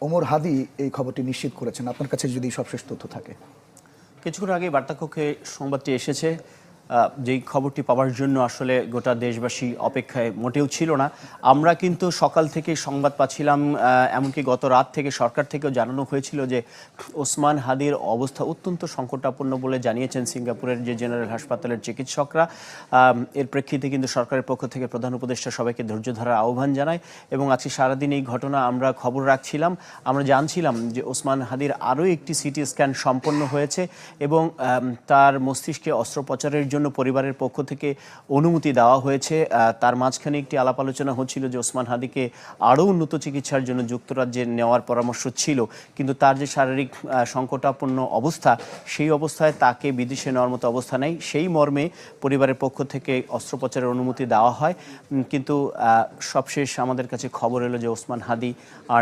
ওমর হাদি এই খবরটি নিশ্চিত করেছেন। আপনার কাছে যদি সবশেষ তথ্য থাকে। কিছুক্ষণ আগে বার্তাকক্ষে সংবাদটি এসেছে, যেই খবরটি পাওয়ার জন্য আসলে গোটা দেশবাসী অপেক্ষায় মোটেও ছিল না। আমরা কিন্তু সকাল থেকে সংবাদ পাচ্ছিলাম, এমনকি গত রাত থেকে সরকার থেকেও জানানো হয়েছিল যে ওসমান হাদির অবস্থা অত্যন্ত সংকটাপন্ন বলে জানিয়েছেন সিঙ্গাপুরের যে জেনারেল হাসপাতালের চিকিৎসকরা। এর প্রেক্ষিতে কিন্তু সরকারের পক্ষ থেকে প্রধান উপদেষ্টা সবাইকে ধৈর্য ধরার আহ্বান জানায় এবং আজকে সারাদিন এই ঘটনা আমরা খবর রাখছিলাম। আমরা জানছিলাম যে ওসমান হাদির আরও একটি সিটি স্ক্যান সম্পন্ন হয়েছে এবং তার মস্তিষ্কে অস্ত্রোপচারের জন্য পরিবারের পক্ষ থেকে অনুমতি দেওয়া হয়েছে। তার মাঝখানে একটি আলাপ আলোচনা হচ্ছিল যে ওসমান হাদিকে আরও উন্নত চিকিৎসার জন্য যুক্তরাজ্যে নেওয়ার পরামর্শ ছিল, কিন্তু তার যে শারীরিক সংকটাপন্ন অবস্থা, সেই অবস্থায় তাকে বিদেশে নেওয়ার মতো অবস্থা নেই। সেই মর্মে পরিবারের পক্ষ থেকে অস্ত্রোপচারের অনুমতি দেওয়া হয়, কিন্তু সবশেষ আমাদের কাছে খবর এলো যে ওসমান হাদি আর